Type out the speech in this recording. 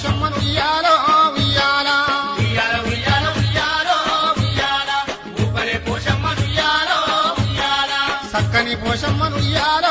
పోషమ్మను ఉయ్యాలో ఉయ్యాలా ఉయ్యాల ఉయ్యాల ఉయ్యాలో ఉయ్యాల ఊపరే పోషమ్మను ఉయ్యాలో ఉయ్యాల చక్కని పోషమ్మను ఉయ్యాలో